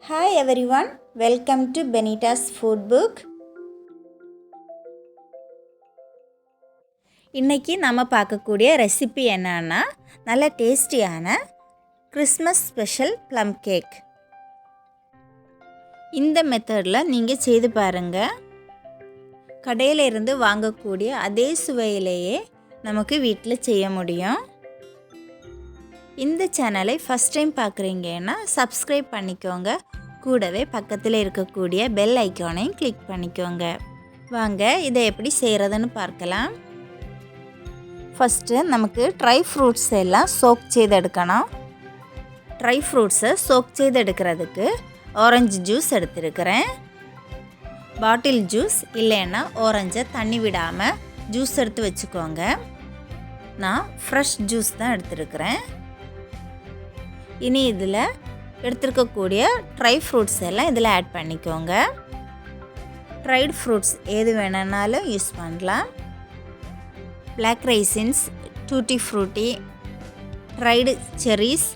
Hi everyone, welcome to Benita's Food Book. இன்னைக்கு நம்ம பார்க்கக்கூடிய ரெசிபி என்னன்னா நல்ல டேஸ்டியான கிறிஸ்மஸ் ஸ்பெஷல் ப்ளம் கேக். இந்த மெத்தடில் நீங்கள் செய்து பாருங்கள். கடையில் இருந்து வாங்கக்கூடிய அதே சுவையிலேயே நமக்கு வீட்டில் செய்ய முடியும். இந்த சேனலை ஃபஸ்ட் டைம் பார்க்குறீங்கன்னா சப்ஸ்கிரைப் பண்ணிக்கோங்க. கூடவே பக்கத்தில் இருக்கக்கூடிய பெல் ஐக்கானையும் கிளிக் பண்ணிக்கோங்க. வாங்க இதை எப்படி செய்கிறதுன்னு பார்க்கலாம். ஃபஸ்ட்டு நமக்கு ட்ரை ஃப்ரூட்ஸ் எல்லாம் சோக் செய்து எடுக்கணும். ட்ரை ஃப்ரூட்ஸை சோக் செய்து எடுக்கிறதுக்கு ஆரஞ்சு ஜூஸ் எடுத்துருக்கிறேன். பாட்டில் ஜூஸ் இல்லைன்னா ஆரஞ்சை தண்ணி விடாமல் ஜூஸ் எடுத்து வச்சுக்கோங்க. நான் ஃப்ரெஷ் ஜூஸ் தான் எடுத்துருக்கிறேன். இனி இதில் எடுத்துருக்கக்கூடிய ட்ரை ஃப்ரூட்ஸ் எல்லாம் இதில் ஆட் பண்ணிக்கோங்க. ட்ரைட் ஃப்ரூட்ஸ் எது வேணுன்னாலும் யூஸ் பண்ணலாம். Black raisins, tutti frutti, dried cherries,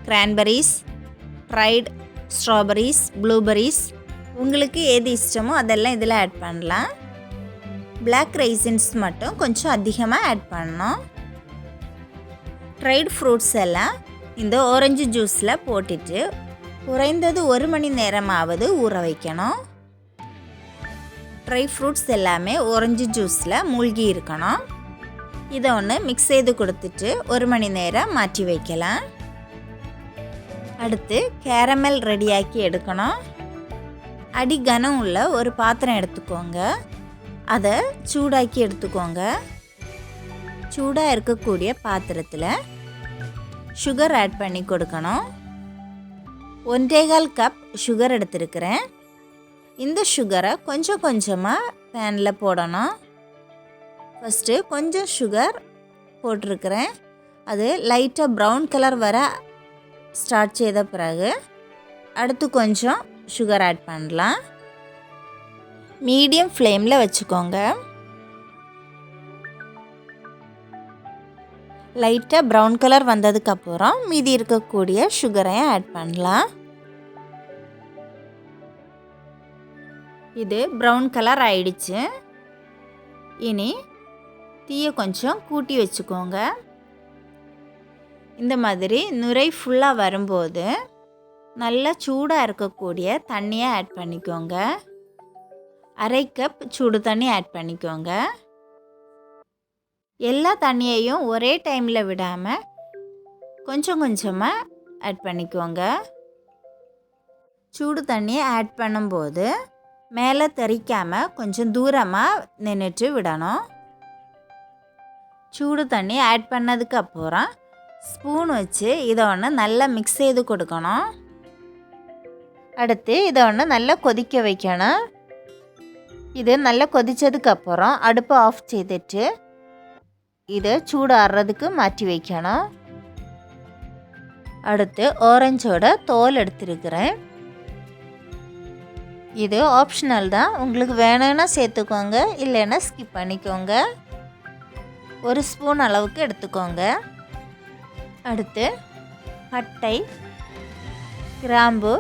cranberries, dried strawberries, blueberries, உங்களுக்கு எது இஷ்டமோ அதெல்லாம் இதில் ஆட் பண்ணலாம். பிளாக் ரைசின்ஸ் மட்டும் கொஞ்சம் அதிகமாக ஆட் பண்ணணும். ட்ரைடு ஃப்ரூட்ஸ் எல்லாம் இந்த ஆரஞ்சு ஜூஸில் போட்டுட்டு குறைந்தது 1 மணி நேரமாவது ஊற வைக்கணும். ட்ரை ஃப்ரூட்ஸ் எல்லாமே ஆரஞ்சு ஜூஸில் மூழ்கி இருக்கணும். இதை ஒன்று மிக்ஸ் செய்து கொடுத்துட்டு 1 மணி நேரம் மாற்றி வைக்கலாம். அடுத்து கேரமல் ரெடியாக்கி எடுக்கணும். அடி கனம் உள்ள ஒரு பாத்திரம் எடுத்துக்கோங்க. அதை சூடாக்கி எடுத்துக்கோங்க. சூடாக இருக்கக்கூடிய பாத்திரத்தில் சுகர் ஆட் பண்ணி கொடுக்கணும். 1.25 கப் சுகர் எடுத்துருக்கிறேன். இந்த சுகரை கொஞ்சம் கொஞ்சமாக பேனில் போடணும். ஃபஸ்ட்டு கொஞ்சம் சுகர் போட்டிருக்கிறேன். அது லைட்டாக ப்ரௌன் கலர் வர ஸ்டார்ட் செய்த பிறகு அடுத்து கொஞ்சம் சுகர் ஆட் பண்ணலாம். மீடியம் ஃப்ளேமில் வச்சுக்கோங்க. லைட்டாக ப்ரௌன் கலர் வந்ததுக்கப்புறம் மீதி இருக்கக்கூடிய சுகரையும் ஆட் பண்ணலாம். இது ப்ரௌன் கலர் ஆயிடுச்சு. இனி தீயை கொஞ்சம் கூட்டி வச்சுக்கோங்க. இந்த மாதிரி நுரை ஃபுல்லாக வரும்போது நல்லா சூடாக இருக்கக்கூடிய தண்ணியை ஆட் பண்ணிக்கோங்க. 1/2 கப் சூடு தண்ணி ஆட் பண்ணிக்கோங்க. எல்லா தண்ணியையும் ஒரே டைமில் விடாமல் கொஞ்சம் கொஞ்சமாக ஆட் பண்ணிக்கோங்க. சூடு தண்ணியை ஆட் பண்ணும்போது மேலே தெறிக்காமல் கொஞ்சம் தூரமாக நின்றுட்டு விடணும். சூடு தண்ணி ஆட் பண்ணதுக்கப்புறம் ஸ்பூன் வச்சு இதை ஒன்று நல்லா மிக்ஸ் செய்து கொடுக்கணும். அடுத்து இதை ஒன்று நல்லா கொதிக்க வைக்கணும். இது நல்லா கொதித்ததுக்கப்புறம் அடுப்பை ஆஃப் செய்துட்டு இதை சூடாடுறதுக்கு மாற்றி வைக்கணும். அடுத்து ஆரஞ்சோட தோல் எடுத்துருக்கிறேன். இது ஆப்ஷனல் தான், உங்களுக்கு வேணும்னா சேர்த்துக்கோங்க, இல்லைன்னா ஸ்கிப் பண்ணிக்கோங்க. 1 ஸ்பூன் அளவுக்கு எடுத்துக்கோங்க. அடுத்து பட்டை, கிராம்பு,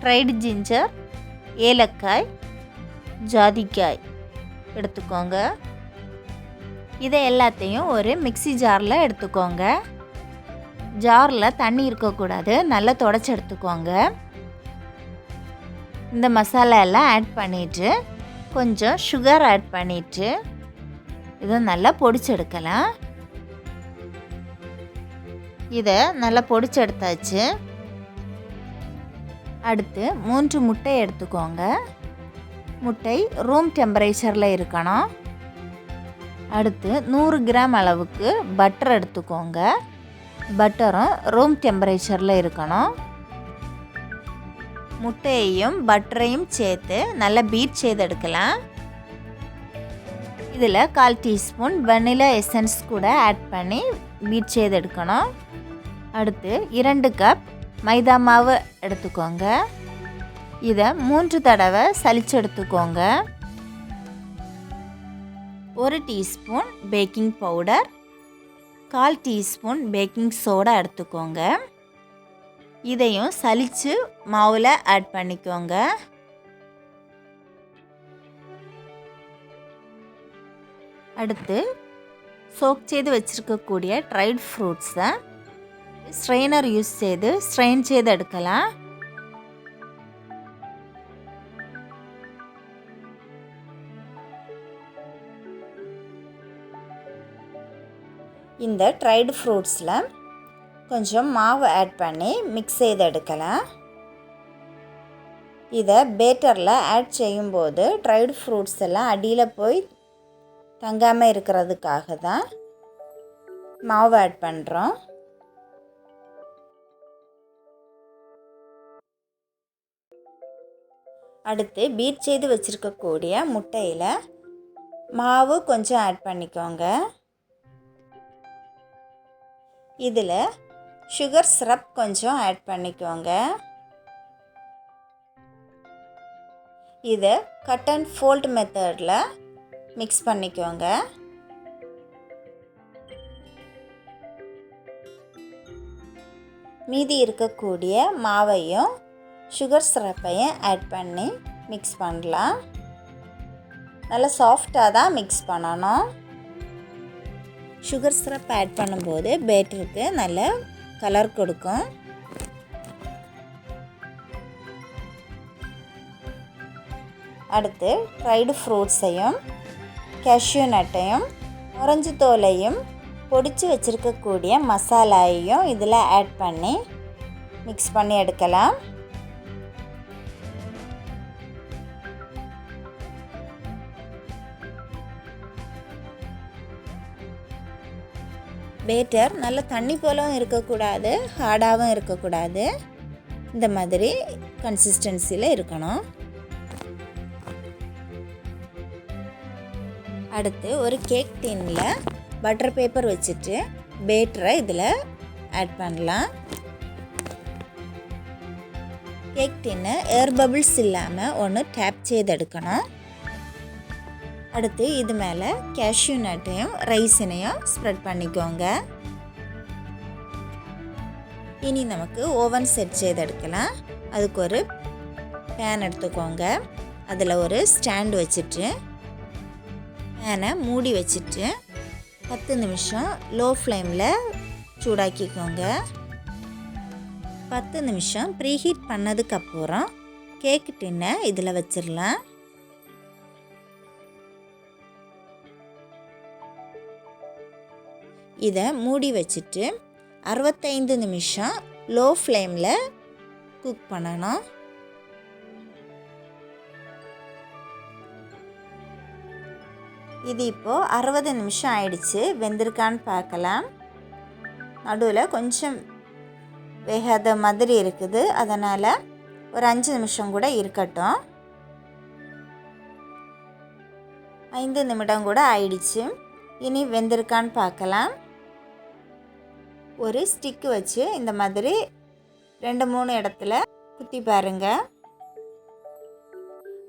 ட்ரைடு ஜிஞ்சர், ஏலக்காய், ஜாதிக்காய் எடுத்துக்கோங்க. இதை எல்லாத்தையும் ஒரு மிக்ஸி ஜாரில் எடுத்துக்கோங்க. ஜாரில் தண்ணி இருக்கக்கூடாது, நல்லா துடைச்சி எடுத்துக்கோங்க. இந்த மசாலா எல்லாம் ஆட் பண்ணிவிட்டு கொஞ்சம் சுகர் ஆட் பண்ணிவிட்டு இதை நல்லா பொடிச்செடுக்கலாம். இதை நல்லா பொடிச்செடுத்தாச்சு. அடுத்து 3 முட்டை எடுத்துக்கோங்க. முட்டை ரூம் டெம்பரேச்சரில் இருக்கணும். அடுத்து 100 கிராம் அளவுக்கு பட்டர் எடுத்துக்கோங்க. பட்டரும் ரூம் டெம்பரேச்சரில் இருக்கணும். முட்டையையும் பட்டரையும் சேர்த்து நல்லா பீட் செய்து எடுக்கலாம். இதில் 1/4 டீஸ்பூன் வெனிலா எசன்ஸ் கூட ஆட் பண்ணி பீட் செய்து எடுக்கணும். அடுத்து 2 கப் மைதா மாவு எடுத்துக்கோங்க. இதை 3 தடவை சலிச்சு எடுத்துக்கோங்க. 1 teaspoon baking powder, 1/4 teaspoon baking soda எடுத்துக்கோங்க. இதையும் சலிச்சு மாவில் ஆட் பண்ணிக்கோங்க. அடுத்து சோக் செய்து வச்சுருக்கக்கூடிய ட்ரைட் ஃப்ரூட்ஸை ஸ்ட்ரெயினர் யூஸ் செய்து ஸ்ட்ரெயின் செய்து எடுக்கலாம். இந்த ட்ரைடு ஃப்ரூட்ஸில் கொஞ்சம் மாவு ஆட் பண்ணி மிக்ஸ் செய்து எடுக்கலாம். இதை பேட்டரில் ஆட் செய்யும்போது ட்ரைடு ஃப்ரூட்ஸ் எல்லாம் அடியில் போய் தங்காமல் இருக்கிறதுக்காக தான் மாவு ஆட் பண்ணுறோம். அடுத்து பீட் செய்து வச்சுருக்கக்கூடிய முட்டையில் மாவு கொஞ்சம் ஆட் பண்ணிக்கோங்க. இதில் சுகர் சிரப் கொஞ்சம் ஆட் பண்ணிக்கோங்க. இதை கட் அண்ட் ஃபோல்ட் மெத்தடில் மிக்ஸ் பண்ணிக்கோங்க. மீதி இருக்கக்கூடிய மாவையும் சுகர் சிரப்பையும் ஆட் பண்ணி மிக்ஸ் பண்ணலாம். நல்லா சாஃப்டாக தான் மிக்ஸ் பண்ணணும். சுகர் சிரப் ஆட் பண்ணும்போது பேட்டருக்கு நல்ல கலர் கொடுக்கும். அடுத்து ட்ரைடு ஃப்ரூட்ஸையும் கேஷ்யூ நட்டையும் ஆரஞ்சு தோலையும் பொடிச்சு வச்சுருக்கக்கூடிய மசாலாயையும் இதில் ஆட் பண்ணி மிக்ஸ் பண்ணி எடுக்கலாம். பேட்டர் நல்ல தண்ணி போலவும் இருக்கக்கூடாது, ஹார்டாகவும் இருக்கக்கூடாது. இந்த மாதிரி கன்சிஸ்டன்சியில் இருக்கணும். அடுத்து ஒரு கேக் டின்னில் பட்டர் பேப்பர் வச்சுட்டு பேட்டரை இதில் ஆட் பண்ணலாம். கேக் டின்னை ஏர் பபிள்ஸ் இல்லாமல் ஒன்று டேப் செய்து எடுக்கணும். அடுத்து இது மேலே கேஷ்யூ நட்டையும் ரைஸினையும் ஸ்ப்ரெட் பண்ணிக்கோங்க. இனி நமக்கு ஓவன் செட் செய்து எடுக்கலாம். அதுக்கு ஒரு பேன் எடுத்துக்கோங்க. அதில் ஒரு ஸ்டாண்ட் வச்சுட்டு பேனை மூடி வச்சுட்டு 10 நிமிஷம் லோ ஃப்ளேமில் சூடாக்கிக்கோங்க. 10 நிமிஷம் ப்ரீஹீட் பண்ணதுக்கப்புறம் கேக் டின்னை இதில் வச்சிடலாம். இதை மூடி வச்சுட்டு 65 நிமிஷம் லோ ஃப்ளேமில் குக் பண்ணணும். இது இப்போது 60 நிமிஷம் ஆயிடுச்சு. வெந்திருக்கான்னு பார்க்கலாம். நடுவில் கொஞ்சம் வேகாத மாதிரி இருக்குது. அதனால் ஒரு 5 நிமிஷம் கூட இருக்கட்டும். 5 நிமிடம் கூட ஆயிடுச்சு. இனி வெந்திருக்கான்னு பார்க்கலாம். ஒரு ஸ்டிக்கு வச்சு இந்த மாதிரி 2-3 இடத்துல குத்தி பாருங்க.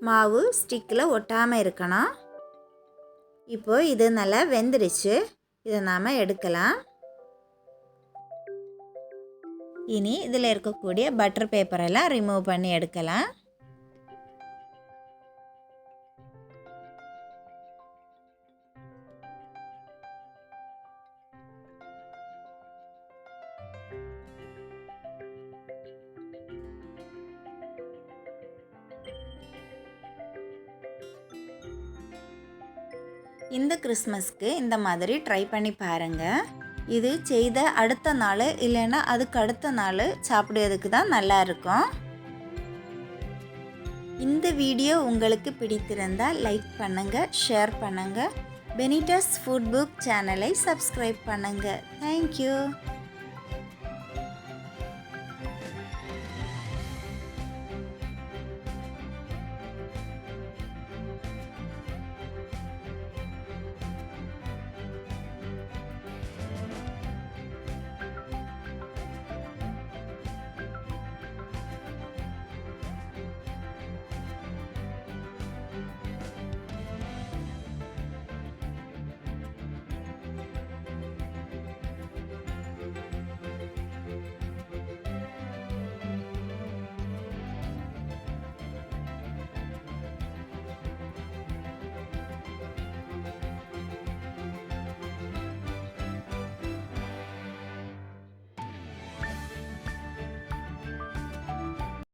மாவு ஸ்டிக்கில் ஒட்டாமல் இருக்கணும். இப்போது இது நல்லா வெந்துடுச்சு. இதை நாம் எடுக்கலாம். இனி இதில் இருக்கக்கூடிய பட்டர் பேப்பரெல்லாம் ரிமூவ் பண்ணி எடுக்கலாம். இந்த கிறிஸ்மஸ்க்கு இந்த மாதிரி ட்ரை பண்ணி பாருங்கள். இது செய்த அடுத்த நாள் இல்லைன்னா அதுக்கு அடுத்த நாள் சாப்பிடுவதுக்கு தான் நல்லா இருக்கும். இந்த வீடியோ உங்களுக்கு பிடித்திருந்தால் லைக் பண்ணுங்கள், ஷேர் பண்ணுங்கள். பெனிட்டாஸ் ஃபுட் புக் சேனலை சப்ஸ்கிரைப் பண்ணுங்கள். தேங்க்யூ.